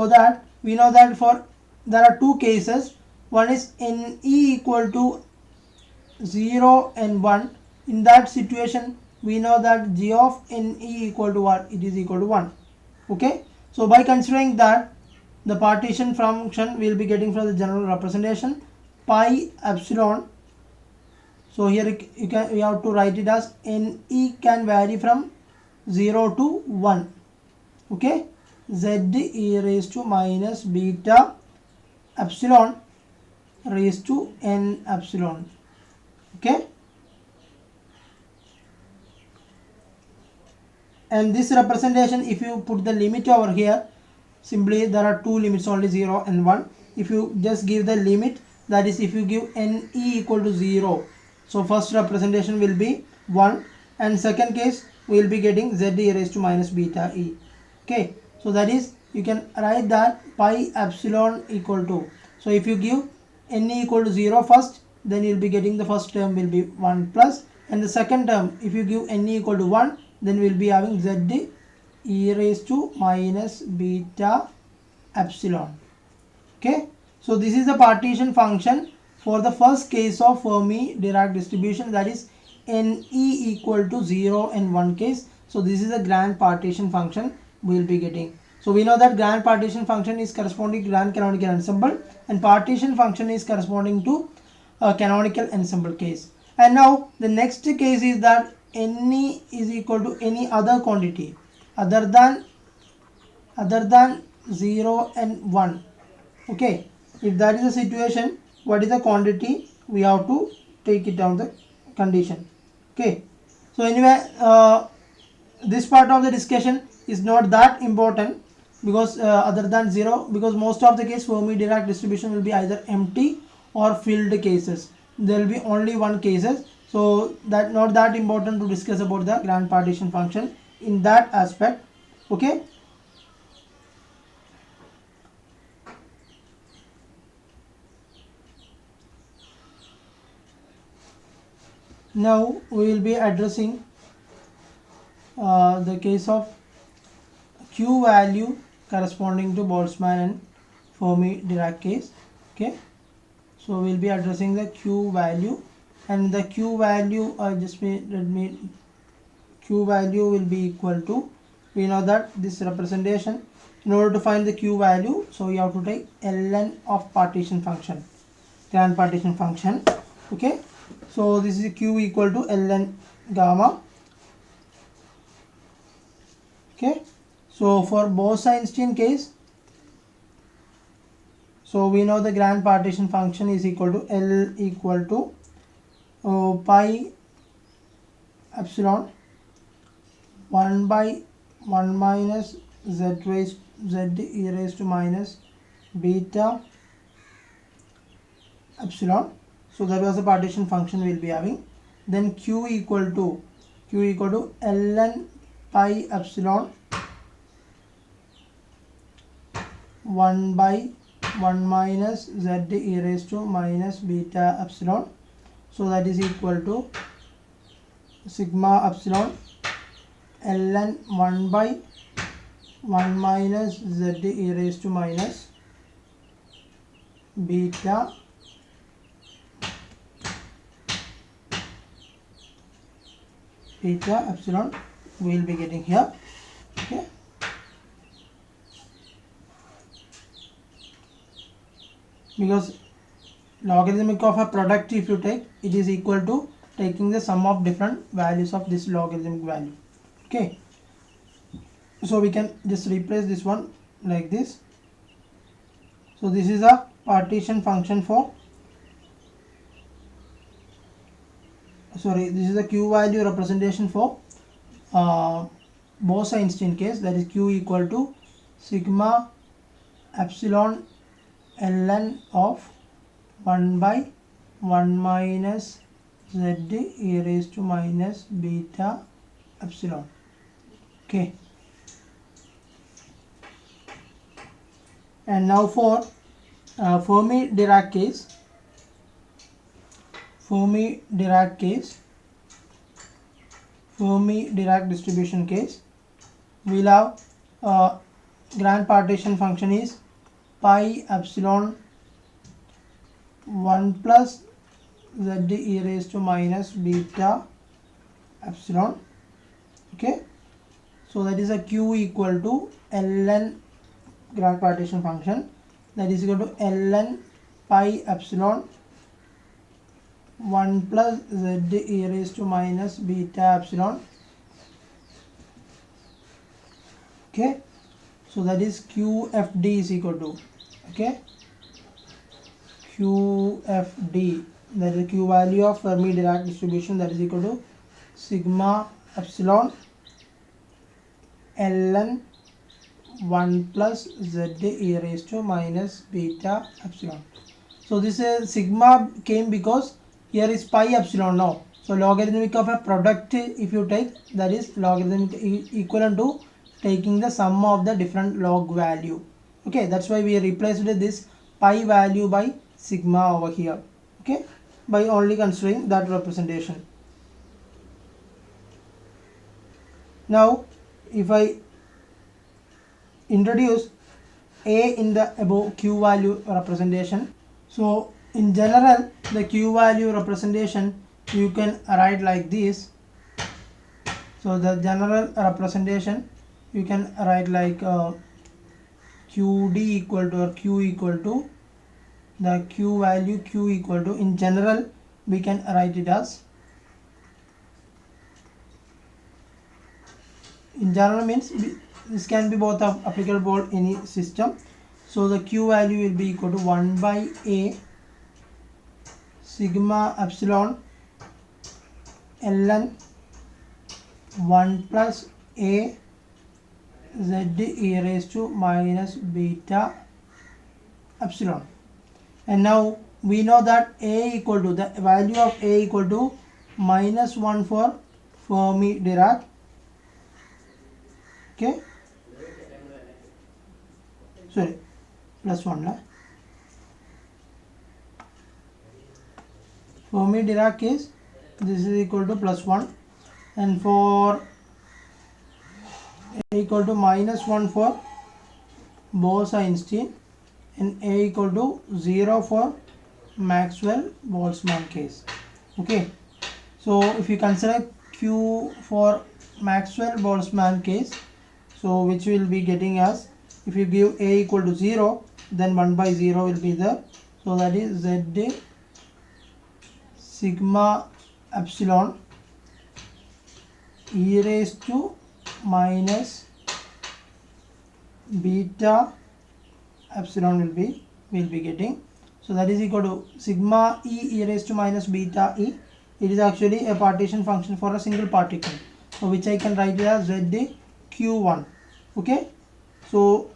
that we know that for there are two cases. One is NE equal to 0 and 1. In that situation we know that g of NE equal to what? It is equal to 1. Okay, so by considering that, the partition function we will be getting from the general representation pi epsilon. So here we have to write it as NE can vary from 0 to 1. Okay, z e raised to minus beta epsilon raised to n epsilon. Okay, and this representation, if you put the limit over here, simply there are two limits only, 0 and 1. If you just give the limit, that is if you give NE equal to 0, so first representation will be 1, and second case we will be getting z e raised to minus beta e. Okay, so that is, you can write that pi epsilon equal to, so if you give NE equal to 0 first, then you will be getting the first term will be 1 plus, and the second term if you give NE equal to 1, then we will be having z e raised to minus beta epsilon. Okay, so this is the partition function for the first case of Fermi-Dirac distribution, that is NE equal to 0 and 1 case. So this is a grand partition function we will be getting. So we know that grand partition function is corresponding to grand canonical ensemble, and partition function is corresponding to a canonical ensemble case. And now the next case is that NE is equal to any other quantity other than 0 and 1. Okay, if that is the situation, what is the quantity? We have to take it down the condition. Okay, so anyway, this part of the discussion is not that important, because other than 0, because most of the case Fermi-Dirac distribution will be either empty or filled cases. There will be only one cases, so that not that important to discuss about the grand partition function in that aspect. Okay, now we will be addressing the case of Q value corresponding to Boltzmann and Fermi-Dirac case. Okay, so we will be addressing the Q value, and the Q value Q value will be equal to, we know that this representation, in order to find the Q value, so you have to take ln of partition function, grand partition function. Okay, so this is Q equal to ln gamma. Okay, so for Bose-Einstein case, so we know the grand partition function is equal to L equal to pi epsilon 1 by 1 minus z e raised to minus beta epsilon. So that was the partition function we will be having. Then Q equal to ln pi epsilon 1 by 1 minus z e raised to minus beta epsilon. So that is equal to sigma epsilon ln 1 by 1 minus z e raised to minus beta epsilon we will be getting here. Okay, because logarithmic of a product, if you take, it is equal to taking the sum of different values of this logarithmic value. Okay, so we can just replace this one like this. So this is a partition function for, this is a Q value representation for Bose-Einstein case, that is Q equal to sigma epsilon ln of 1 by 1 minus z e raised to minus beta epsilon. Okay, and now for Fermi-Dirac distribution case, we'll have grand partition function is pi epsilon 1 plus z e raised to minus beta epsilon. Okay, so that is a q equal to ln grand partition function, that is equal to ln pi epsilon 1 plus z e raised to minus beta epsilon. Okay, so that is qfd is equal to, okay, qfd, that is q value of Fermi Dirac distribution, that is equal to sigma epsilon ln 1 plus z e raised to minus beta epsilon. So this sigma came because here is pi epsilon now. So logarithmic of a product, if you take, that is logarithmic equivalent to taking the sum of the different log value. Okay, that's why we replaced this pi value by sigma over here. Okay, by only considering that representation. Now if I introduce a in the above q value representation, so in general the q value representation you can write like this. So the general representation you can write like qd equal to, or q equal to the q value, q equal to, in general we can write it as, in general means this can be both of applicable for any system. So the q value will be equal to 1 by a sigma epsilon ln 1 plus a z e raised to minus beta epsilon. And now we know that a equal to, the value of a equal to minus 1 for Fermi Dirac. Okay, sorry, plus 1 na? Fermi Dirac is, this is equal to plus 1, and for a equal to minus 1 for Bose-Einstein, and a equal to 0 for Maxwell-Boltzmann case. Okay, so if you consider q for Maxwell-Boltzmann case, so which will be getting as, if you give a equal to 0, then 1 by 0 will be there. So that is z sigma epsilon e raised to minus beta epsilon will be getting. So that is equal to sigma e raised to minus beta e. It is actually a partition function for a single particle, so which I can write it as z q1. Okay, so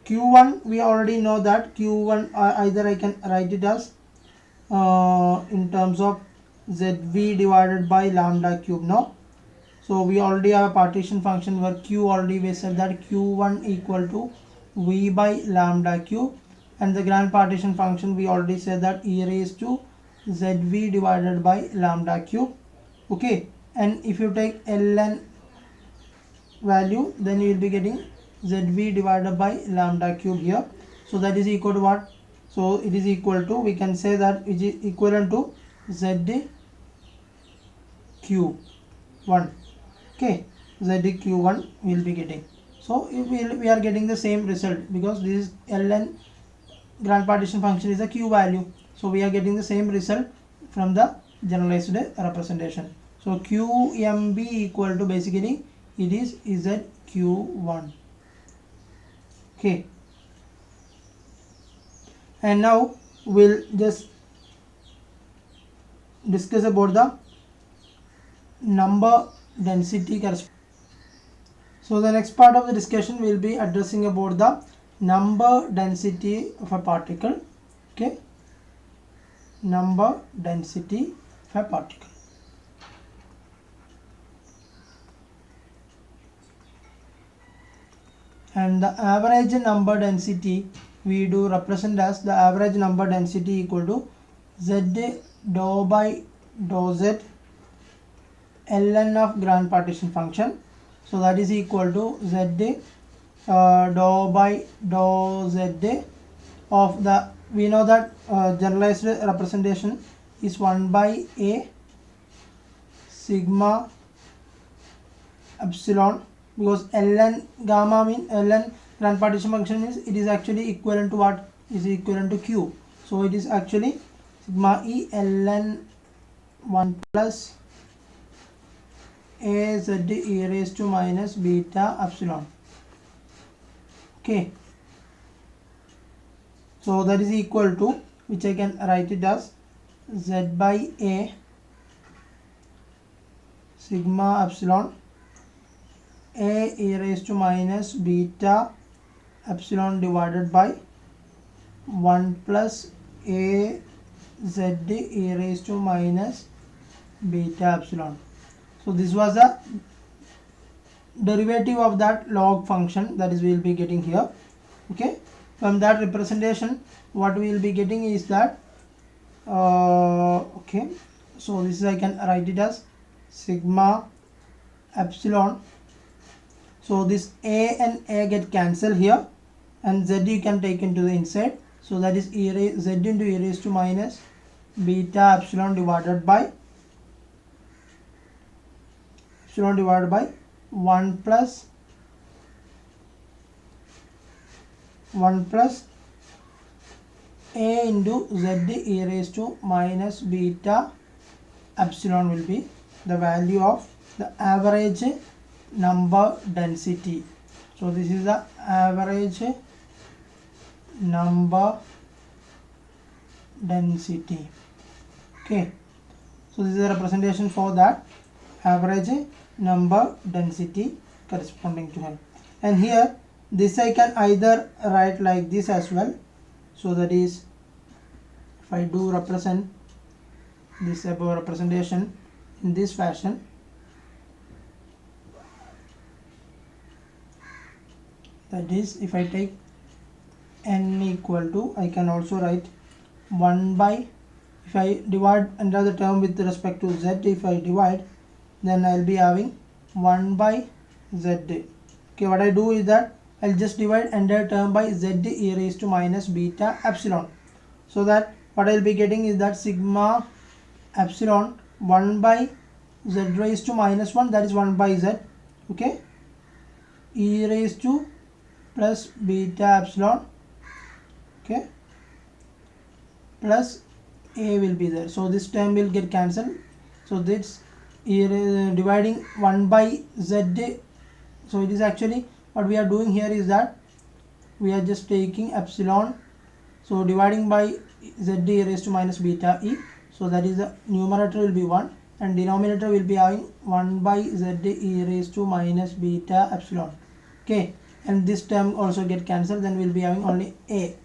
q1 we already know that q1, either I can write it as in terms of zv divided by lambda cube. No, so we already have a partition function where q, already we said that q1 equal to v by lambda cube, and the grand partition function we already said that e raised to zv divided by lambda cube. Okay, and if you take ln value, then you will be getting zv divided by lambda cube here. So that is equal to what? So it is equal to, we can say that it is equivalent to z q1. Okay, z q1 we will be getting. So we are getting the same result because this is ln grand partition function is a q value, so we are getting the same result from the generalized representation. So qmb equal to, basically it is zq1. Okay, and now we'll just discuss about the number density. So the next part of the discussion will be addressing about the number density of a particle. Okay, number density of a particle. And the average number density we do represent as the average number density equal to z dou by dou z ln of grand partition function. So that is equal to z dou by dou z of the, we know that generalized representation is 1 by a sigma epsilon, because ln gamma mean ln grand partition function means it is actually equivalent to what? Is equivalent to q. So it is actually sigma e ln 1 plus a z e raised to minus beta epsilon. Okay, so that is equal to, which I can write it as z by a sigma epsilon a e raised to minus beta epsilon divided by 1 plus a z e raised to minus beta epsilon. So this was the derivative of that log function, that is we will be getting here. Okay, from that representation what we will be getting is that okay, so this is, I can write it as sigma epsilon. So this a and a get cancelled here, and z you can take into the inside, so that is z into e raised to minus beta epsilon divided by 1 plus a into z e raised to minus beta epsilon will be the value of the average number density. So this is the average number density. Okay, so this is a representation for that average number density corresponding to L. And here this I can either write like this as well. So that is, if I do represent this above representation in this fashion, that is, if I take n equal to, I can also write 1 by, if I divide another term with respect to z, if I divide, then I will be having 1 by z. Okay, what I do is that I'll just divide entire term by z e raised to minus beta epsilon, so that what I'll be getting is that sigma epsilon 1 by z raised to minus 1, that is 1 by z, okay, e raised to plus beta epsilon, okay, plus a will be there, so this term will get cancelled. So this dividing 1 by z, so it is actually, what we are doing here is that we are just taking epsilon, so dividing by z e raised to minus beta e, so that is the numerator will be 1 and denominator will be having 1 by z e raised to minus beta epsilon. Okay, and this term also get cancelled, then we will be having only a.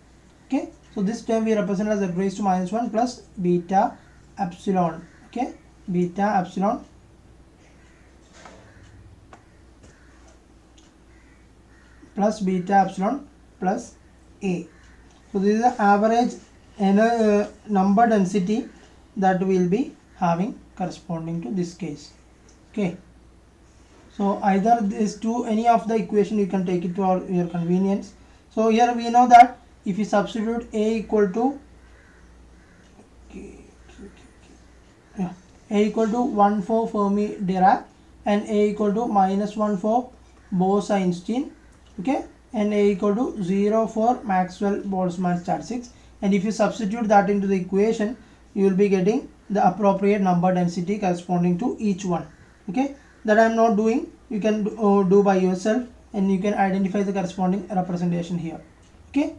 Okay, so this term we represent as z raised to minus 1 plus beta epsilon. Okay, beta epsilon plus beta epsilon plus a. So this is the average number density that we will be having corresponding to this case. Okay, so either these two, any of the equation you can take it to your convenience. So here we know that if you substitute a equal to a equal to 1 for Fermi Dirac and a equal to minus 1 for Bose-Einstein, okay, and a equal to 0 for Maxwell-Boltzmann statistics, and if you substitute that into the equation, you will be getting the appropriate number density corresponding to each one. Okay, that I am not doing, you can do by yourself, and you can identify the corresponding representation here. Okay,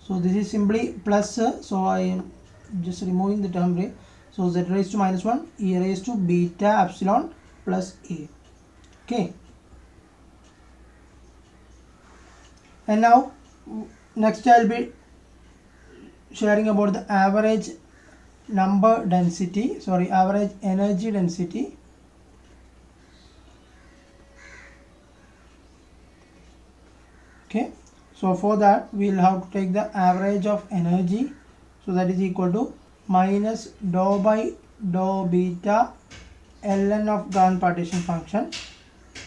so this is simply plus, so I am just removing the term ray, so z raised to minus 1 e raised to beta epsilon plus a. Okay, and now next I will be sharing about the average number density, sorry, average energy density. Okay, so for that we will have to take the average of energy, so that is equal to minus dou by dou beta ln of grand partition function,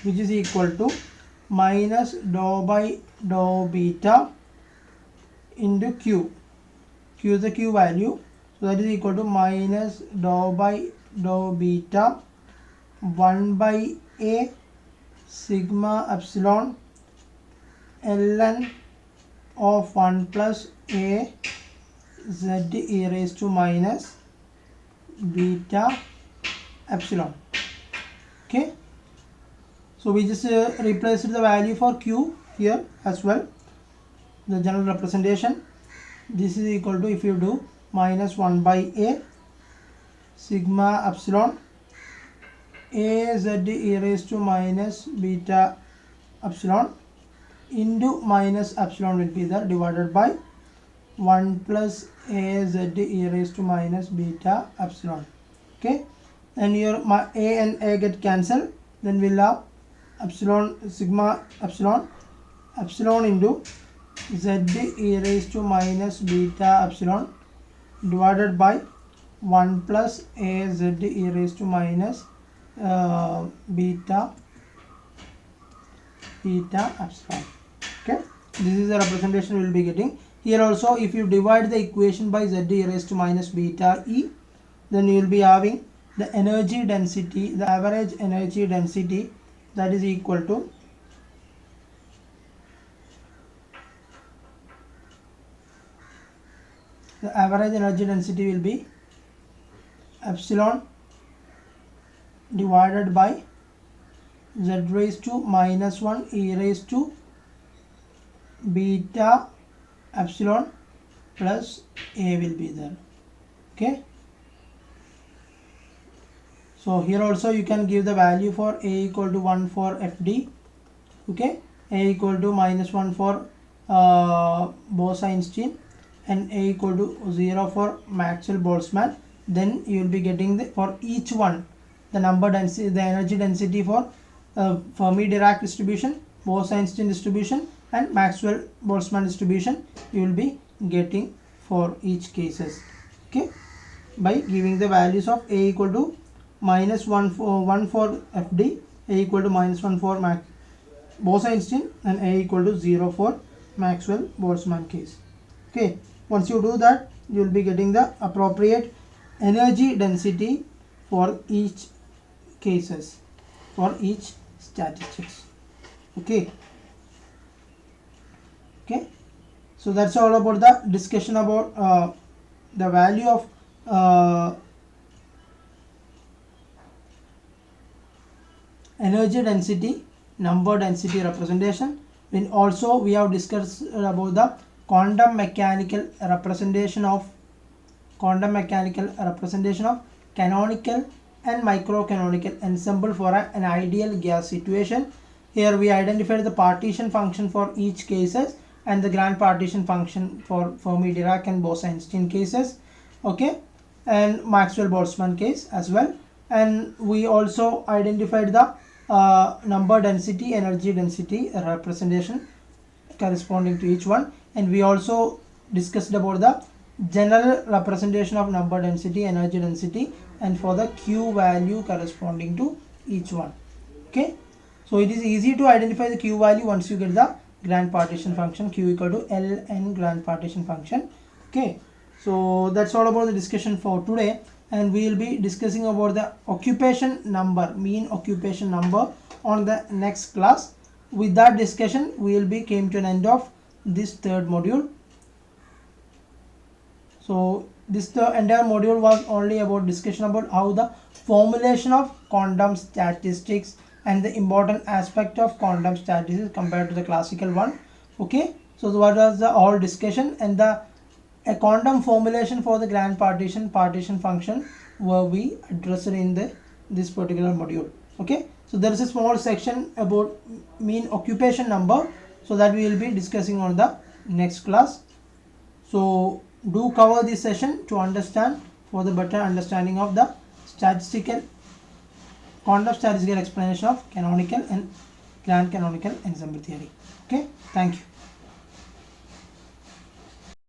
which is equal to minus dou by dou beta into q. Q is the q value, so that is equal to minus dou by dou beta 1 by a sigma epsilon ln of 1 plus a z e raised to minus beta epsilon. Okay, so we just replaced the value for q here as well, the general representation. This is equal to, if you do, minus 1 by a sigma epsilon a z e raised to minus beta epsilon into minus epsilon will be there, divided by 1 plus a z e raised to minus beta epsilon. Okay, and here a and a get cancelled, then we'll have epsilon, sigma epsilon into z e raised to minus beta epsilon divided by 1 plus a z e raised to minus beta epsilon. Okay, this is the representation we will be getting. Here also, if you divide the equation by z e raised to minus beta e, then you will be having the energy density, the average energy density, that is equal to the average energy density will be epsilon divided by z raised to minus 1 e raised to beta epsilon plus a will be there. Okay, so here also you can give the value for a equal to 1 for fd. Okay, a equal to minus 1 for Bose-Einstein, and a equal to 0 for Maxwell-Boltzmann. Then you will be getting the, for each one, the number density, the energy density for Fermi-Dirac distribution, Bose-Einstein distribution, and Maxwell-Boltzmann distribution you will be getting for each cases. Okay, by giving the values of a equal to minus 1 for fd, a equal to minus 1 for Bose-Einstein, and a equal to 0 for Maxwell-Boltzmann case. Okay, once you do that, you will be getting the appropriate energy density for each cases, for each statistics. Okay, so that's all about the discussion about the value of energy density, number density representation. Then also we have discussed about the quantum mechanical representation of canonical and microcanonical ensemble for an ideal gas situation. Here we identified the partition function for each cases and the grand partition function for Fermi-Dirac and Bose-Einstein cases. Okay, and Maxwell-Boltzmann case as well. And we also identified the number density, energy density representation corresponding to each one, and we also discussed about the general representation of number density, energy density, and for the q value corresponding to each one. Okay, so it is easy to identify the q value once you get the grand partition function, q equal to ln grand partition function. Okay, so that's all about the discussion for today, and we will be discussing about the occupation number, mean occupation number, on the next class. With that discussion, we will be came to an end of this third module. So this the entire module was only about discussion about how the formulation of quantum statistics and the important aspect of quantum statistics compared to the classical one. Okay, so what was the whole discussion, and a quantum formulation for the grand partition function were we addressed in this particular module. Okay, so there is a small section about mean occupation number, so that we will be discussing on the next class. So do cover this session to understand, for the better understanding of the quantum statistical explanation of canonical and grand canonical ensemble theory. Okay, thank you.